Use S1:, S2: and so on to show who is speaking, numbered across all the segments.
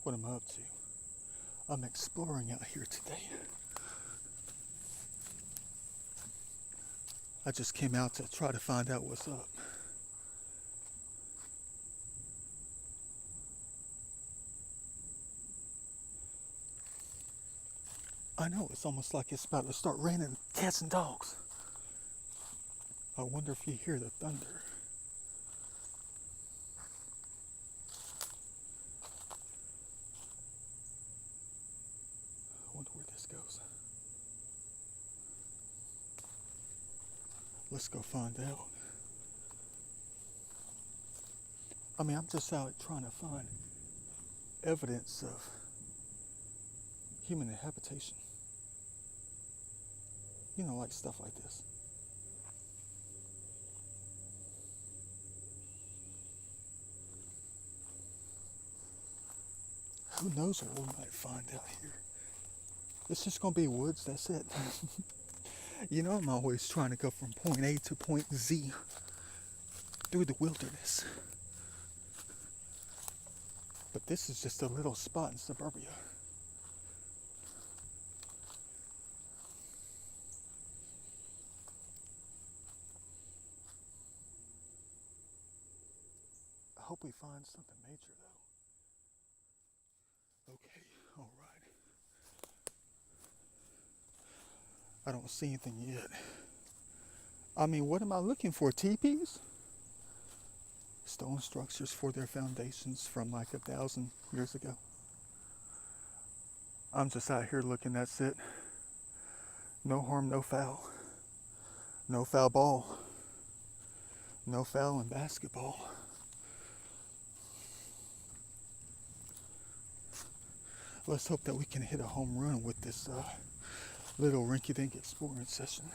S1: what I'm up to. I'm exploring out here today. I just came out to try to find out what's up. I know it's almost like it's about to start raining cats and dogs. I wonder if you hear the thunder. I wonder where this goes. Let's go find out. I'm just out trying to find evidence of human habitation. Like stuff like this. Who knows what we might find out here? It's just gonna be woods, that's it. I'm always trying to go from point A to point Z through the wilderness. But this is just a little spot in suburbia. I hope we find something major though. Okay, alright. I don't see anything yet. What am I looking for? Teepees? Stone structures for their foundations from like 1,000 years ago. I'm just out here looking, that's it. No harm, no foul. No foul ball. No foul in basketball. Let's hope that we can hit a home run with this little rinky-dink exploring session.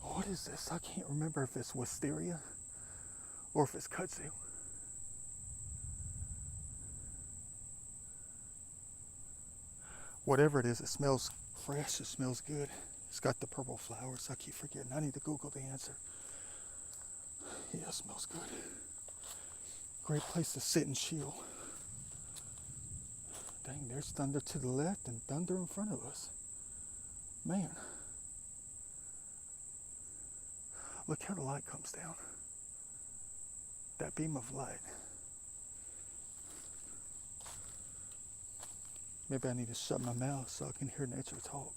S1: What is this? I can't remember if it's wisteria or if it's kudzu. Whatever it is, it smells fresh, it smells good. It's got the purple flowers. I keep forgetting. I need to Google the answer. Yeah, it smells good. Great place to sit and chill. Dang, there's thunder to the left and thunder in front of us. Man. Look how the light comes down. That beam of light. Maybe I need to shut my mouth so I can hear nature talk.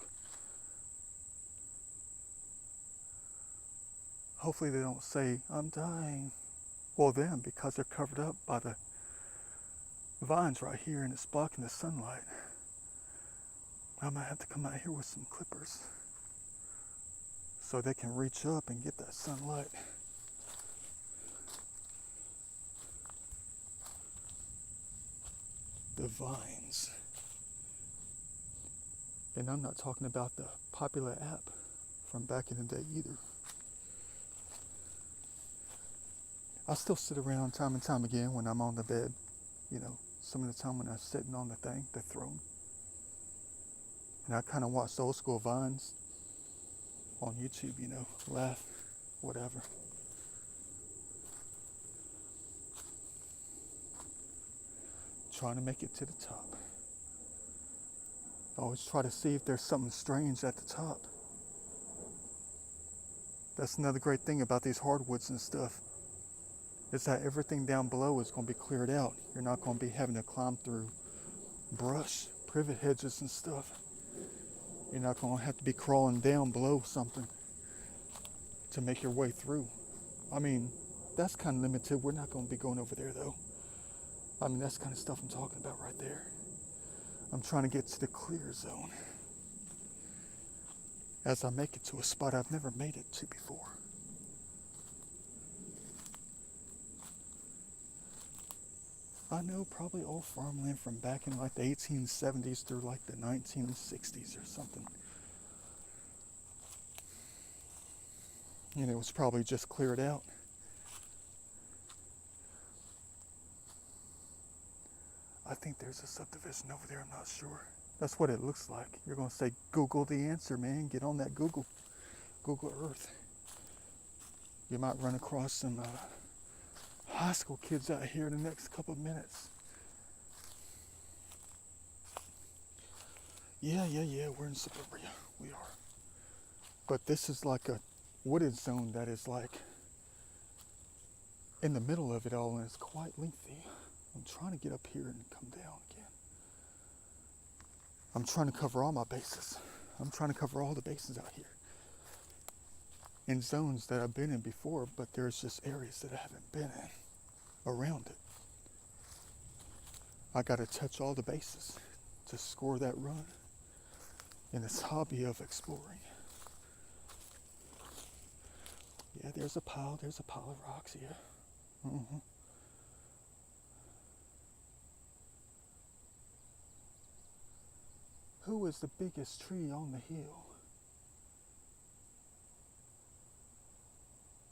S1: Hopefully they don't say, I'm dying. Well, them, because they're covered up by the vines right here and it's blocking the sunlight. I might have to come out here with some clippers so they can reach up and get that sunlight. The vines. And I'm not talking about the popular app from back in the day either. I still sit around time and time again when I'm on the bed, some of the time when I'm sitting on the throne. And I kind of watch old school vines on YouTube, laugh, whatever. Trying to make it to the top. I always try to see if there's something strange at the top. That's another great thing about these hardwoods and stuff. Is that everything down below is going to be cleared out. You're not going to be having to climb through brush, privet hedges and stuff. You're not going to have to be crawling down below something to make your way through. That's kind of limited. We're not going to be going over there though. That's kind of stuff I'm talking about right there. I'm trying to get to the clear zone as I make it to a spot I've never made it to before. I know, probably old farmland from back in like the 1870s through like the 1960s or something. And it was probably just cleared out. I think there's a subdivision over there, I'm not sure. That's what it looks like. You're going to say, Google the answer, man. Get on that Google Earth. You might run across some high school kids out here in the next couple of minutes. Yeah, we're in suburbia. We are. But this is like a wooded zone that is like in the middle of it all, and it's quite lengthy. I'm trying to get up here and come down again. I'm trying to cover all my bases. I'm trying to cover all the bases out here in zones that I've been in before, but there's just areas that I haven't been in around it. I got to touch all the bases to score that run in this hobby of exploring. Yeah, there's a pile of rocks, yeah. Mm-hmm. Who is the biggest tree on the hill?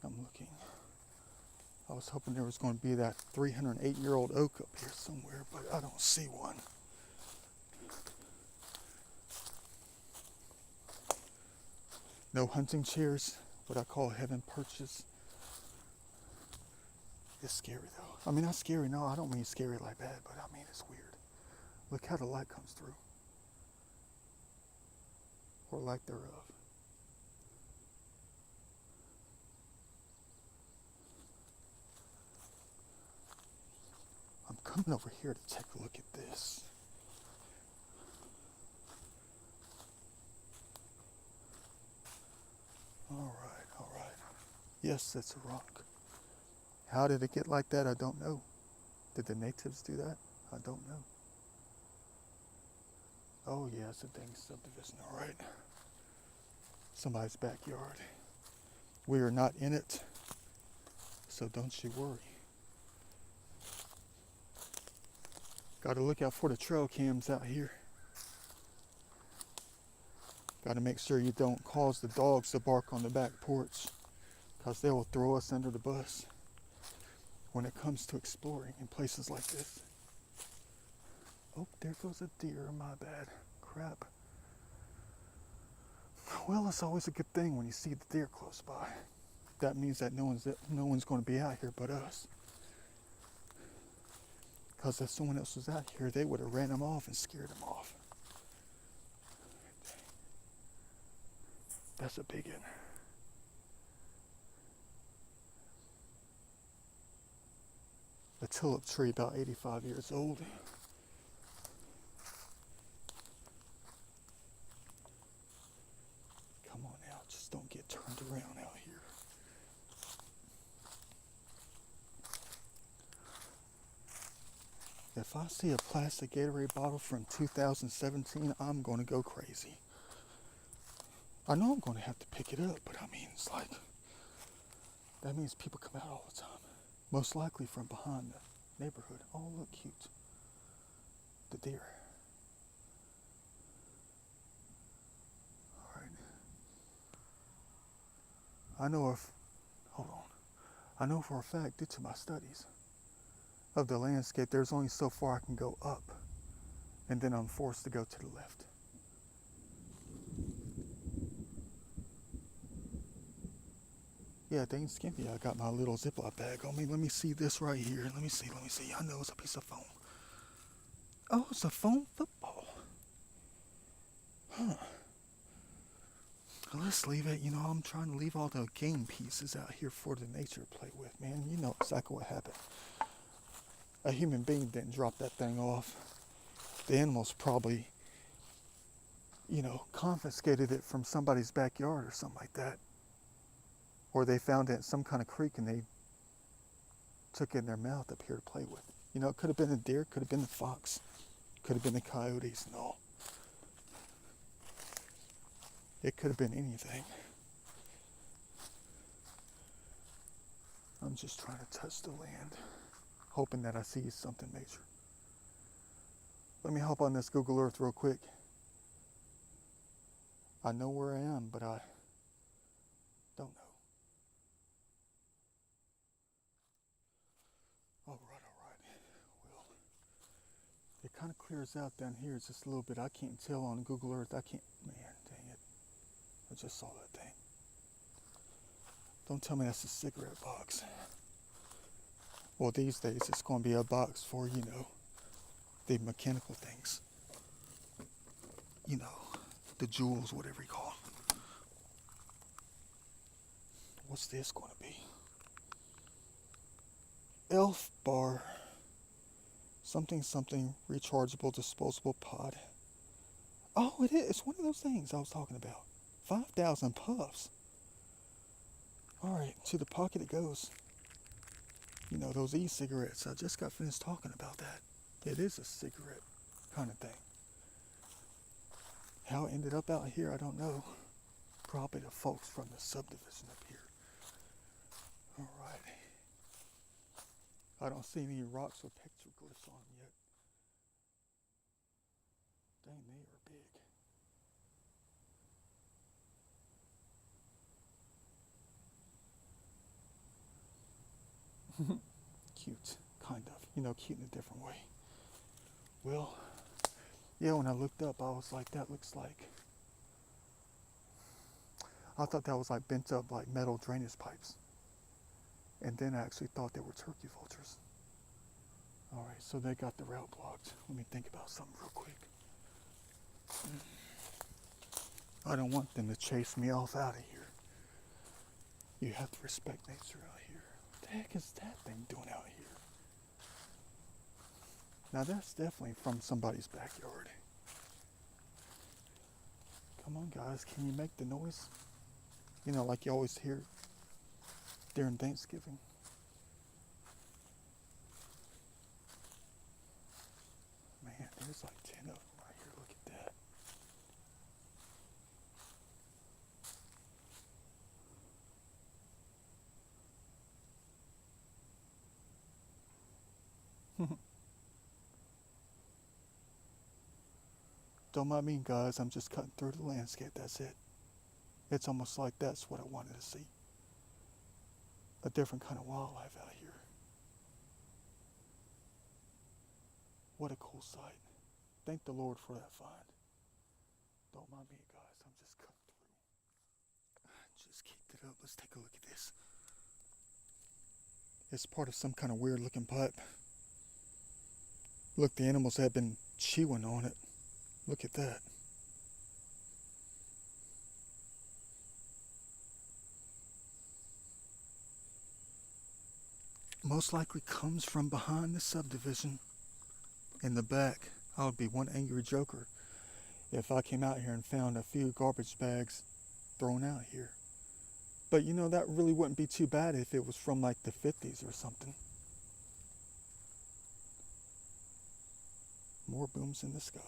S1: I'm looking. I was hoping there was going to be that 308-year-old oak up here somewhere, but I don't see one. No hunting chairs, what I call heaven perches. It's scary though. I mean, not scary, no, I don't mean scary like that, but I mean it's weird. Look how the light comes through. Or lack thereof. I'm coming over here to take a look at this. All right. Yes, that's a rock. How did it get like that? I don't know. Did the natives do that? I don't know. Oh yeah, it's a dang subdivision, all right. Somebody's backyard. We are not in it, so don't you worry. Got to look out for the trail cams out here. Got to make sure you don't cause the dogs to bark on the back porch, because they will throw us under the bus when it comes to exploring in places like this. Oh, there goes a deer, my bad. Crap. Well, it's always a good thing when you see the deer close by. That means that no one's going to be out here but us. Because if someone else was out here, they would have ran them off and scared them off. That's a big one. A tulip tree about 85 years old. Come on now, just don't get turned around out here. If I see a plastic Gatorade bottle from 2017, I'm going to go crazy. I know I'm going to have to pick it up, but I mean, it's like, that means people come out all the time. Most likely from behind the neighborhood. Oh, look, cute. The deer. All right. Hold on. I know for a fact, due to my studies of the landscape, there's only so far I can go up, and then I'm forced to go to the left. Yeah, dang skimpy, I got my little Ziploc bag on me. Let me see this right here. Let me see. I know it's a piece of foam. Oh, it's a foam football. Huh. Well, let's leave it. You know, I'm trying to leave all the game pieces out here for the nature to play with, man. You know exactly what happened. A human being didn't drop that thing off. The animals probably, confiscated it from somebody's backyard or something like that. Or they found it in some kind of creek and they took it in their mouth up here to play with. You know, it could have been a deer, could have been the fox, could have been the coyotes and all. It could have been anything. I'm just trying to touch the land, hoping that I see something major. Let me hop on this Google Earth real quick. I know where I am, but I don't know. All right. Well, it kind of clears out down here just a little bit. I can't tell on Google Earth. Man, dang it. I just saw that thing. Don't tell me that's a cigarette box. Well, these days it's going to be a box for, the mechanical things. you know, the jewels, whatever you call them. What's this going to be? Elf bar. Something something rechargeable disposable pod. Oh, it is. It's one of those things I was talking about. 5,000 puffs. Alright, to the pocket it goes. You know, those e-cigarettes. I just got finished talking about that. It is a cigarette kind of thing. How it ended up out here, I don't know. Probably the folks from the subdivision up here. Alright. I don't see any rocks or petroglyphs on them yet. Dang, they are big. Cute, kind of. You know, cute in a different way. Well, yeah, when I looked up, I was like, that looks like... I thought that was like bent up like metal drainage pipes. And then I actually thought they were turkey vultures. Alright, so they got the route blocked. Let me think about something real quick. I don't want them to chase me off out of here. You have to respect nature out here. What the heck is that thing doing out here? Now that's definitely from somebody's backyard. Come on guys, can you make the noise? You know, like you always hear during Thanksgiving. Man, there's like 10 of them right here. Look at that. Don't mind me, guys. I'm just cutting through the landscape. That's it. It's almost like that's what I wanted to see. A different kind of wildlife out here. What a cool sight. Thank the Lord for that find. Don't mind me, guys. I'm just cutting through. Just keep it up. Let's take a look at this. It's part of some kind of weird looking pipe. Look, the animals have been chewing on it. Look at that. Most likely comes from behind the subdivision. In the back, I would be one angry joker if I came out here and found a few garbage bags thrown out here. But you know, that really wouldn't be too bad if it was from like the 50s or something. More booms in the sky.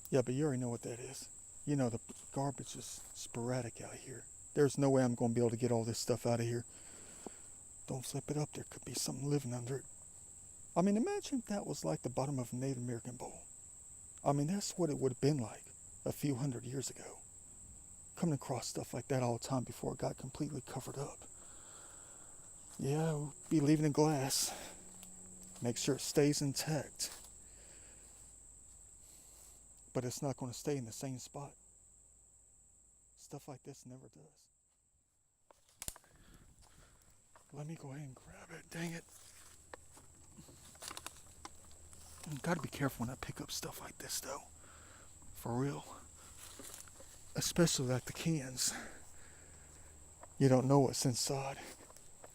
S1: Yeah, but you already know what that is. You know, the garbage is sporadic out here. There's no way I'm going to be able to get all this stuff out of here. Don't flip it up. There could be something living under it. I mean, imagine if that was like the bottom of a Native American bowl. I mean, that's what it would have been like a few hundred years ago. Coming across stuff like that all the time before it got completely covered up. Yeah, we'll be leaving the glass. Make sure it stays intact. But it's not going to stay in the same spot. Stuff like this never does. Let me go ahead and grab it. Dang it. Gotta be careful when I pick up stuff like this, though. For real. Especially like the cans. You don't know what's inside.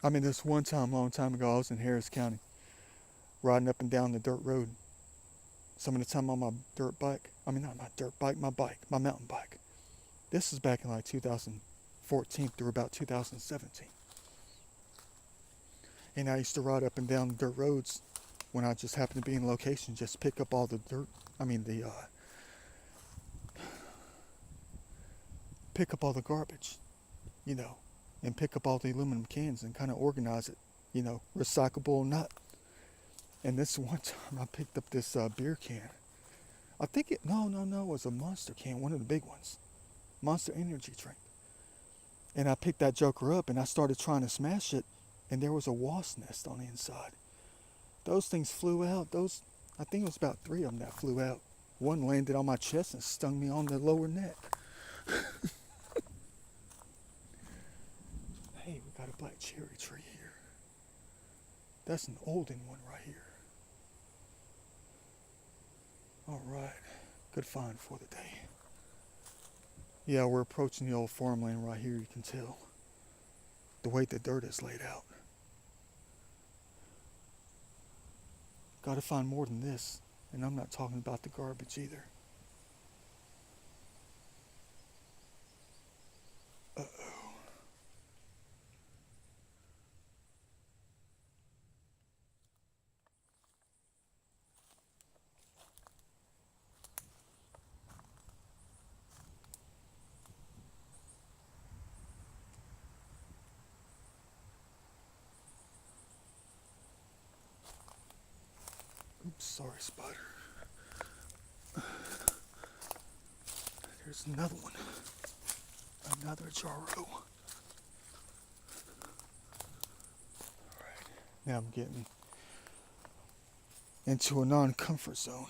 S1: I mean, this one time, a long time ago, I was in Harris County, riding up and down the dirt road. Some of the time on my dirt bike. I mean, not my dirt bike, my mountain bike. This is back in like 2014 through about 2017. And I used to ride up and down the dirt roads when I just happened to be in location, just pick up all the dirt, pick up all the garbage, you know, and pick up all the aluminum cans and kind of organize it, you know, recyclable or not. And this one time I picked up this beer can. I think it was a Monster can, one of the big ones. Monster Energy drink. And I picked that joker up and I started trying to smash it, and there was a wasp nest on the inside. Those things flew out. I think it was about 3 of them that flew out. One landed on my chest and stung me on the lower neck. Hey, we got a black cherry tree here. That's an olden one right here. All right. Good find for the day. Yeah, we're approaching the old farmland right here, you can tell. The way the dirt is laid out. Gotta find more than this. And I'm not talking about the garbage either. Uh-oh. Oops, sorry, spider. There's another one. Another Jarro. Alright, now I'm getting into a non-comfort zone.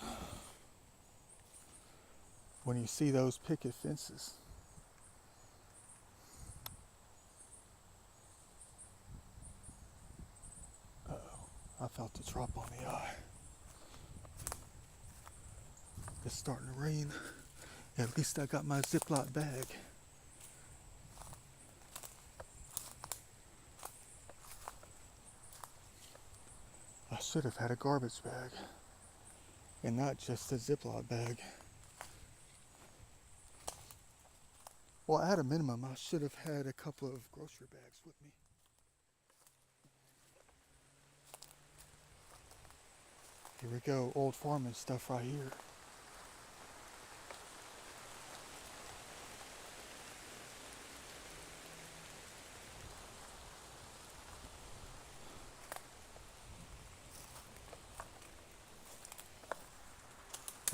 S1: When you see those picket fences, uh-oh, I felt a drop on the eye. It's starting to rain. At least I got my Ziploc bag. I should have had a garbage bag and not just a Ziploc bag. Well, at a minimum, I should have had a couple of grocery bags with me. Here we go, old farming stuff right here.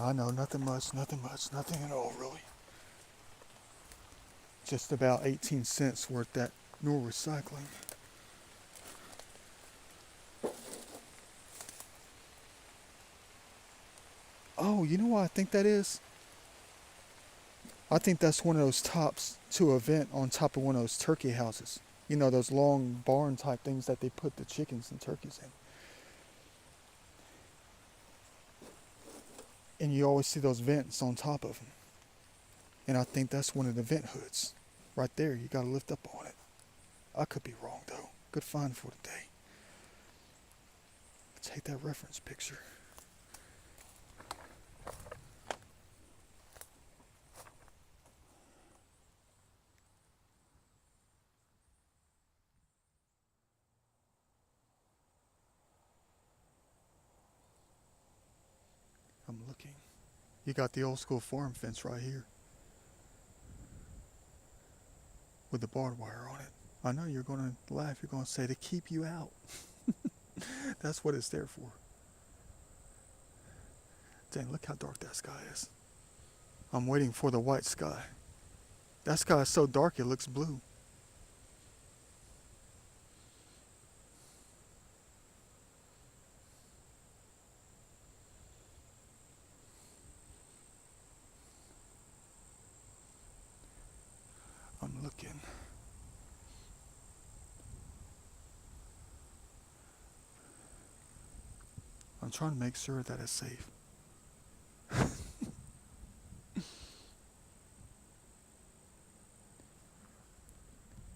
S1: I know, nothing much, nothing at all, really. Just about 18 cents worth that Nor Recycling. Oh, you know what I think that is? I think that's one of those tops to a vent on top of one of those turkey houses. You know, those long barn type things that they put the chickens and turkeys in. And you always see those vents on top of them. And I think that's one of the vent hoods. Right there, you gotta lift up on it. I could be wrong though. Good find for today. Take that reference picture. I'm looking. You got the old school farm fence right here. With the barbed wire on it. I know you're gonna laugh, you're gonna say to keep you out. That's what it's there for. Dang, look how dark that sky is. I'm waiting for the white sky. That sky is so dark it looks blue. I'm looking. I'm trying to make sure that it's safe.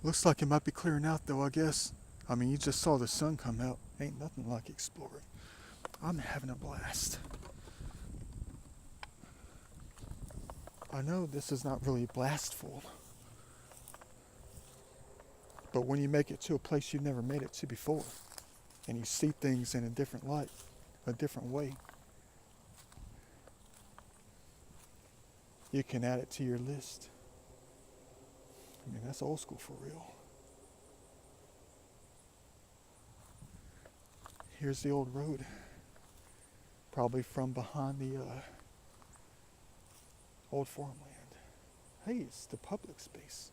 S1: Looks like it might be clearing out though, I guess. I mean, you just saw the sun come out. Ain't nothing like exploring. I'm having a blast. I know this is not really blastful. But when you make it to a place you've never made it to before, and you see things in a different light, a different way, you can add it to your list. I mean, that's old school for real. Here's the old road. Probably from behind the old farmland. Hey, it's the public space.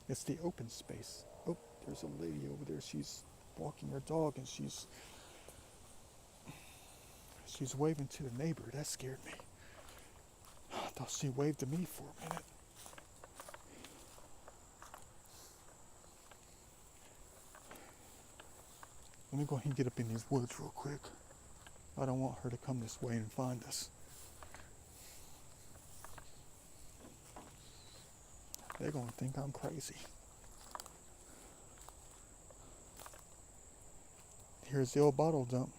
S1: It's the open space. Oh, there's a lady over there. She's walking her dog and she's waving to the neighbor. That scared me. I thought she waved to me for a minute. Let me go ahead and get up in these woods real quick. I don't want her to come this way and find us. They're gonna think I'm crazy. Here's the old bottle dump,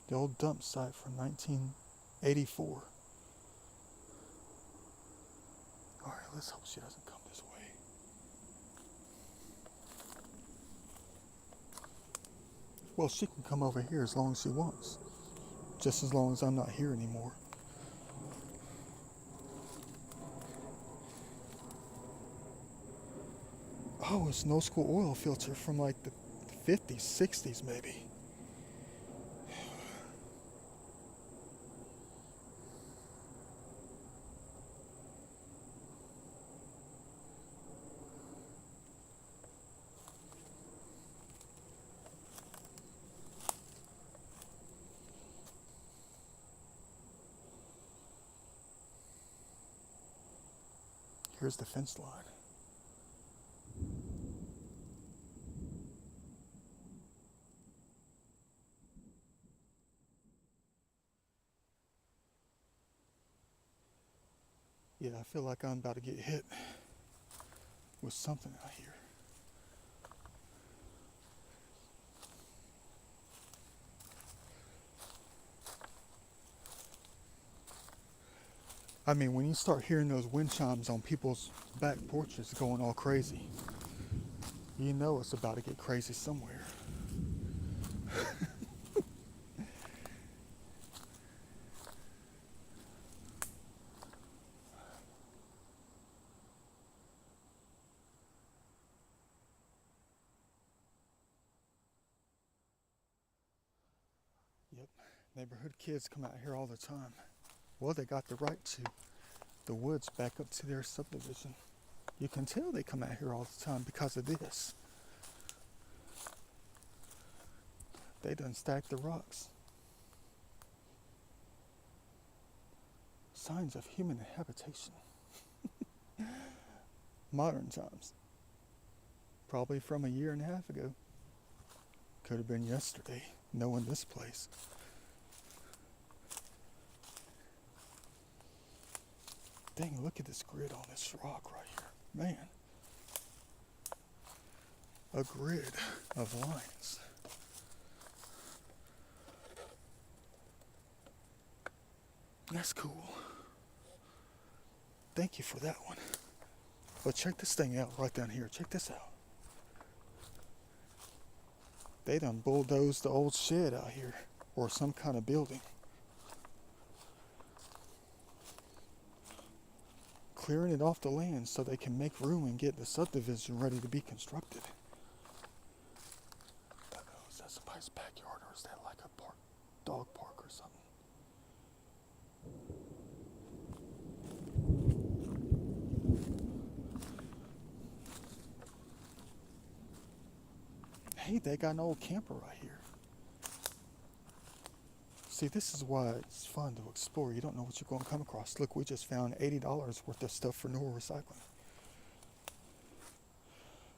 S1: the old dump site from 1984. Alright, let's hope she doesn't come this way. Well, she can come over here as long as she wants. Just as long as I'm not here anymore. Oh, it's an old school oil filter from like the 50s, 60s maybe. Here's the fence line. Yeah, I feel like I'm about to get hit with something out here. I mean, when you start hearing those wind chimes on people's back porches going all crazy, you know it's about to get crazy somewhere. Yep, neighborhood kids come out here all the time. Well, they got the right to. The woods back up to their subdivision. You can tell they come out here all the time because of this. They done stacked the rocks. Signs of human habitation. Modern times. Probably from a year and a half ago. Could have been yesterday, knowing this place. Dang, look at this grid on this rock right here. Man. A grid of lines. That's cool. Thank you for that one. But check this thing out right down here. Check this out. They done bulldozed the old shed out here, or some kind of building. Clearing it off the land so they can make room and get the subdivision ready to be constructed. I don't know, is that somebody's backyard or is that like a park, dog park or something? Hey, they got an old camper right here. See, this is why it's fun to explore. You don't know what you're going to come across. Look, we just found $80 worth of stuff for Nora Recycling.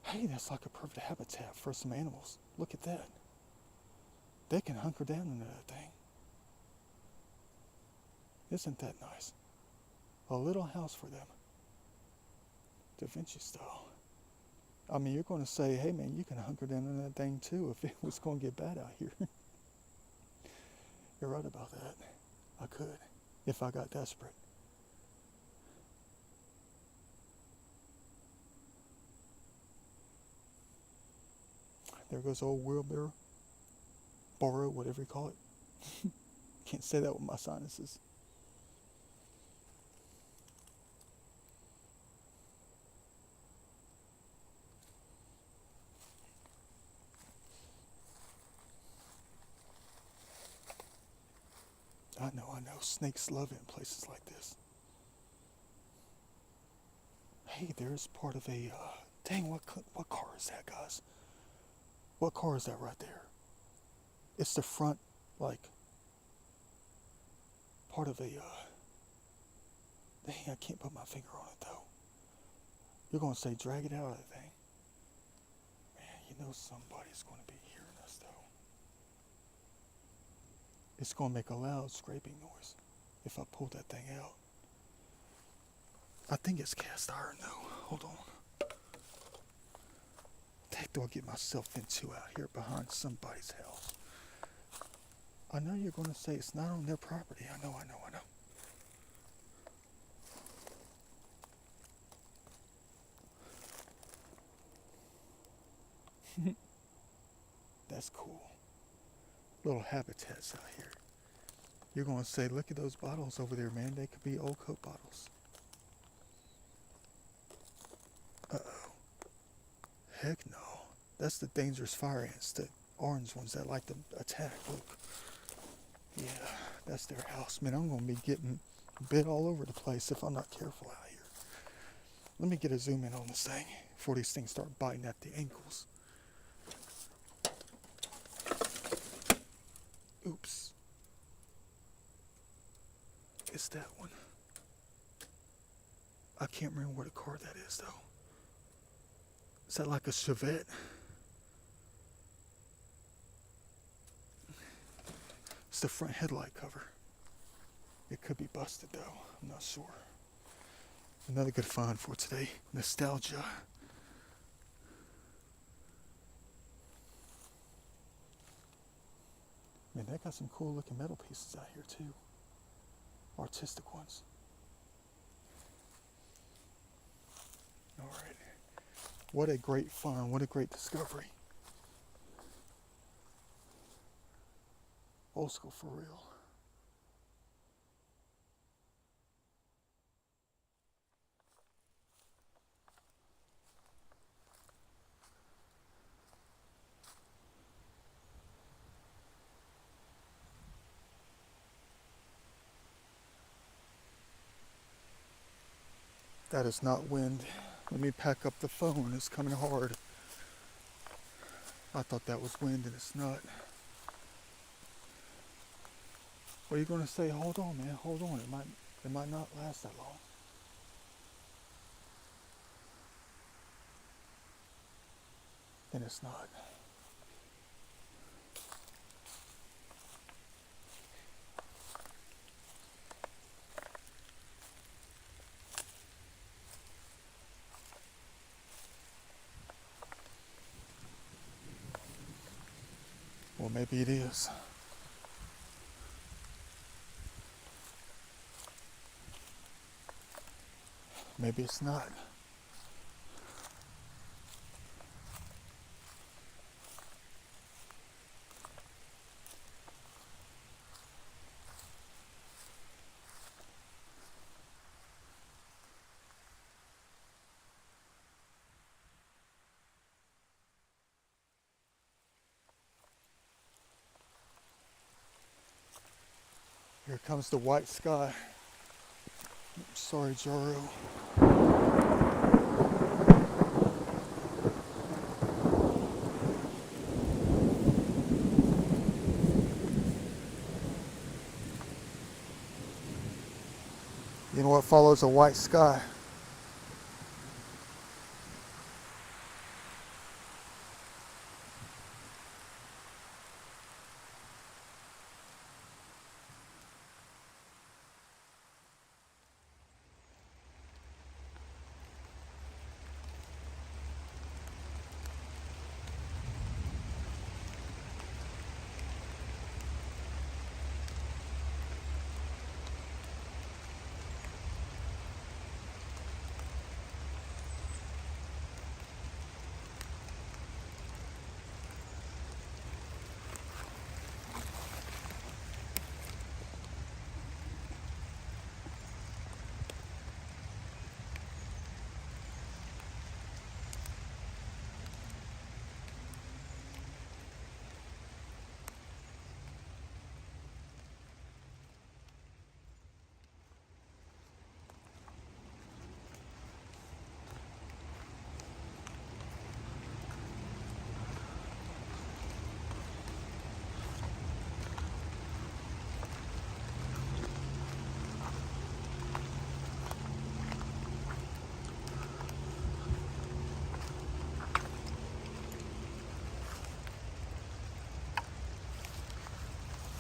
S1: Hey, that's like a perfect habitat for some animals. Look at that. They can hunker down into that thing. Isn't that nice? A little house for them. Da Vinci style. I mean, you're going to say, hey man, you can hunker down in that thing too if it was going to get bad out here. You're right about that. I could, if I got desperate. There goes old wheelbarrow. Borrow, whatever you call it. Can't say that with my sinuses. I know. Snakes love it in places like this. Hey, there's part of a, dang, what car is that, guys? What car is that right there? It's the front, like, part of a, dang, I can't put my finger on it, though. You're going to say, drag it out of the thing. Man, you know somebody's going to be hearing us, though. It's going to make a loud scraping noise if I pull that thing out. I think it's cast iron, though. Hold on. the heck do I get myself into out here behind somebody's house? I know you're going to say it's not on their property. I know. That's cool. Little habitats out here. You're going to say, look at those bottles over there, man. They could be old Coke bottles. Uh-oh. Heck no. That's the dangerous fire ants, the orange ones that like to attack. Look. Yeah, that's their house. Man, I'm going to be getting bit all over the place if I'm not careful out here. Let me get a zoom in on this thing before these things start biting at the ankles. Oops. It's that one. I can't remember what a car that is, though. Is that like a Chevette? It's the front headlight cover. It could be busted, though. I'm not sure. Another good find for today. Nostalgia. Man, they got some cool looking metal pieces out here, too. Artistic ones. All right. What a great find. What a great discovery. Old school for real. That is not wind. Let me pack up the phone. It's coming hard. I thought that was wind and it's not. What are you going to say? Hold on, man. Hold on. It might not last that long. And it's not. Well, maybe it is. Maybe it's not. Here comes the white sky. Sorry, Jaro. You know what follows a white sky?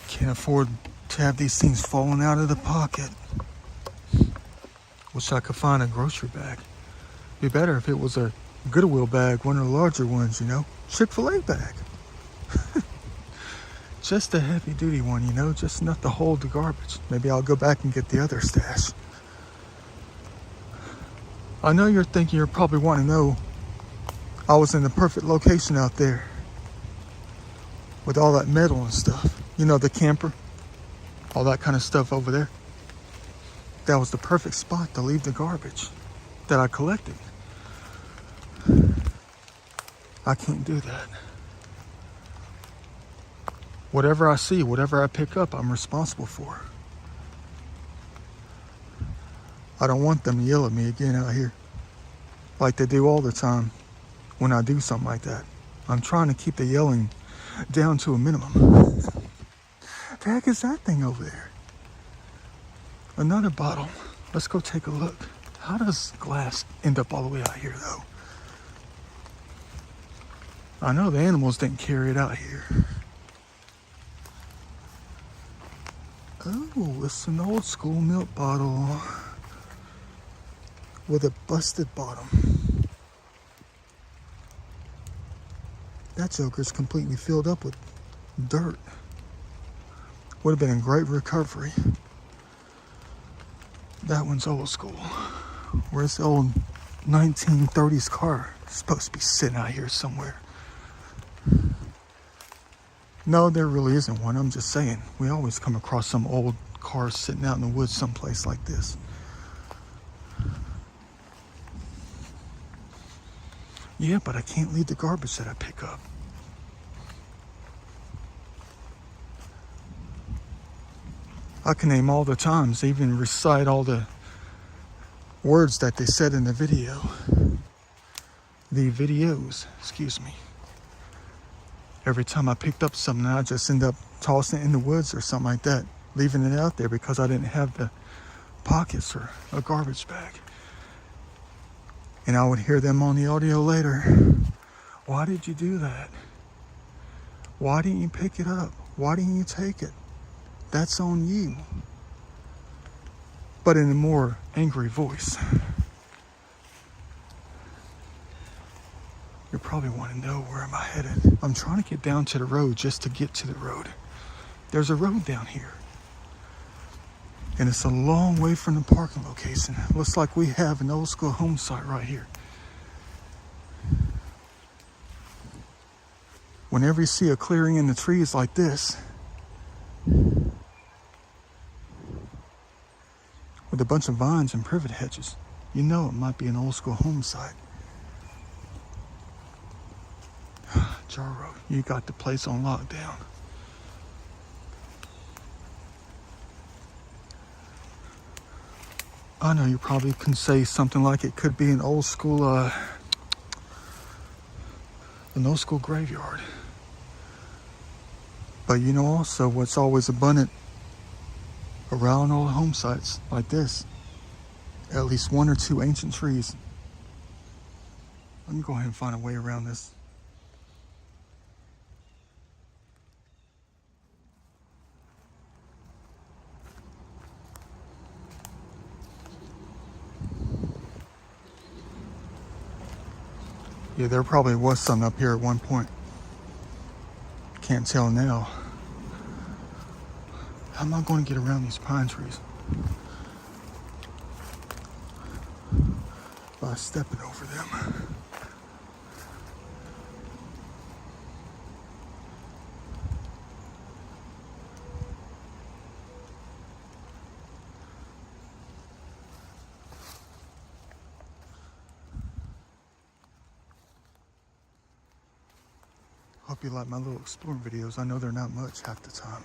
S1: Can't afford to have these things falling out of the pocket. Wish I could find a grocery bag. Be better if it was a Goodwill bag, one of the larger ones, you know. Chick-fil-A bag. Just a heavy duty one, you know, just enough to hold the garbage. Maybe I'll go back and get the other stash. I know you're thinking, you're probably wanting to know I was in the perfect location out there with all that metal and stuff. You know, the camper, all that kind of stuff over there. That was the perfect spot to leave the garbage that I collected. I can't do that. Whatever I see, whatever I pick up, I'm responsible for. I don't want them to yell at me again out here like they do all the time when I do something like that. I'm trying to keep the yelling down to a minimum. The heck is that thing over there? Another bottle. Let's go take a look. How does glass end up all the way out here, though? I know the animals didn't carry it out here. Oh, it's an old school milk bottle with a busted bottom. That joker's completely filled up with dirt. Would have been in great recovery. That one's old school. Where's the old 1930s car? It's supposed to be sitting out here somewhere. No, there really isn't one. I'm just saying, we always come across some old cars sitting out in the woods someplace like this. Yeah, but I can't leave the garbage that I pick up. I can name all the times, even recite all the words that they said in the video. The videos, excuse me. Every time I picked up something, I just end up tossing it in the woods or something like that, leaving it out there because I didn't have the pockets or a garbage bag. And I would hear them on the audio later. Why did you do that? Why didn't you pick it up? Why didn't you take it? That's on you. But in a more angry voice. You probably want to know where am I headed. I'm trying to get down to the road just to get to the road. There's a road down here. And it's a long way from the parking location. Looks like we have an old school home site right here. Whenever you see a clearing in the trees like this, with a bunch of vines and privet hedges, you know it might be an old school home site. Jaro, you got the place on lockdown. I know you probably can say something like it could be an old school graveyard. But you know also what's always abundant around old home sites like this? At least one or two ancient trees. Let me go ahead and find a way around this. Yeah, there probably was some up here at one point. Can't tell now. How am I going to get around these pine trees? By stepping over them. Hope you like my little exploring videos. I know they're not much half the time.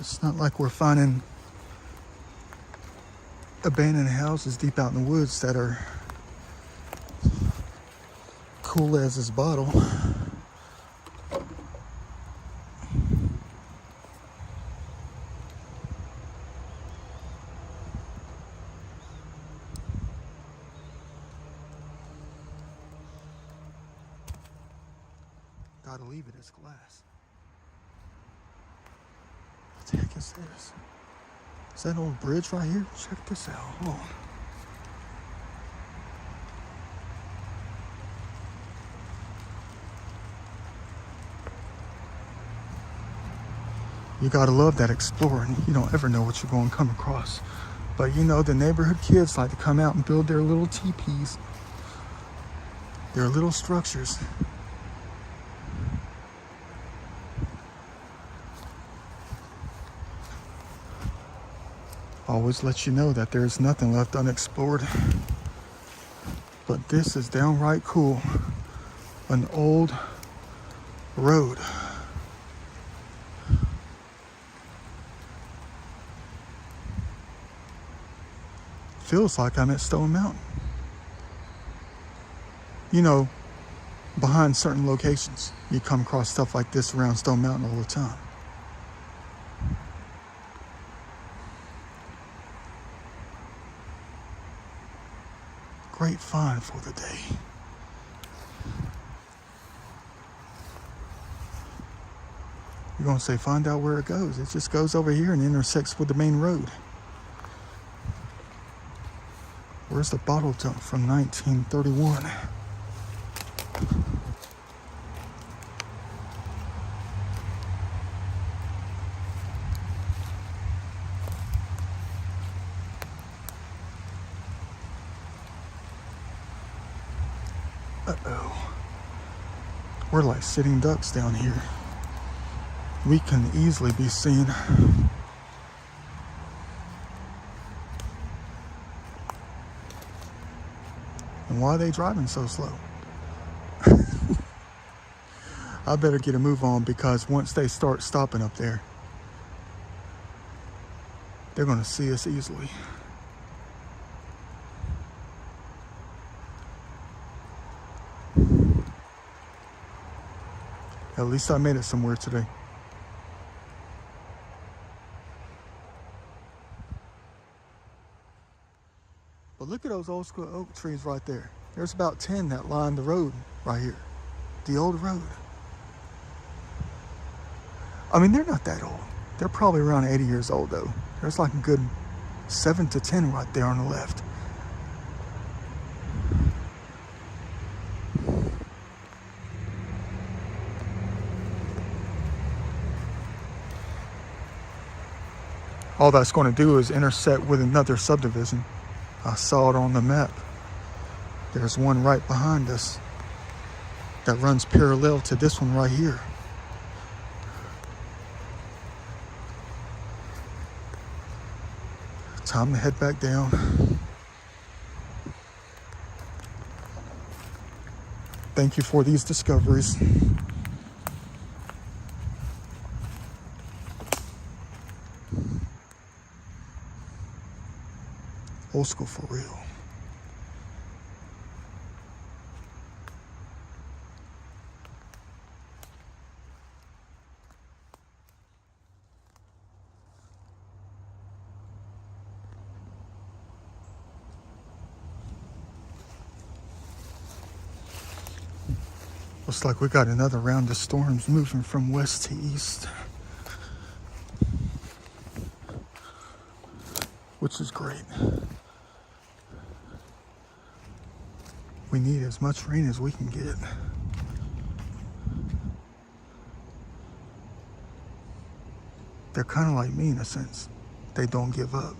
S1: It's not like we're finding abandoned houses deep out in the woods that are cool as this bottle. Gotta leave it as glass. What the heck is this? Is that an old bridge right here? Check this out. Hold on. You gotta love that exploring. You don't ever know what you're going to come across. But you know, the neighborhood kids like to come out and build their little teepees, their little structures. Always let you know that there's nothing left unexplored. But this is downright cool. An old road. Feels like I'm at Stone Mountain. You know, behind certain locations, you come across stuff like this around Stone Mountain all the time. Great find for the day. You're gonna say, find out where it goes. It just goes over here and intersects with the main road. Where's the bottle jump from 1931? Uh-oh. We're like sitting ducks down here. We can easily be seen. And why are they driving so slow? I better get a move on, because once they start stopping up there, they're going to see us easily. At least I made it somewhere today. But look at those old school oak trees right there. There's about 10 that line the road right here. The old road. I mean, they're not that old. They're probably around 80 years old though. There's like a good 7 to 10 right there on the left. All that's going to do is intersect with another subdivision. I saw it on the map. There's one right behind us that runs parallel to this one right here. Time to head back down. Thank you for these discoveries. Old school for real. Looks like we got another round of storms moving from west to east, which is great. We need as much rain as we can get. They're kind of like me in a sense. They don't give up.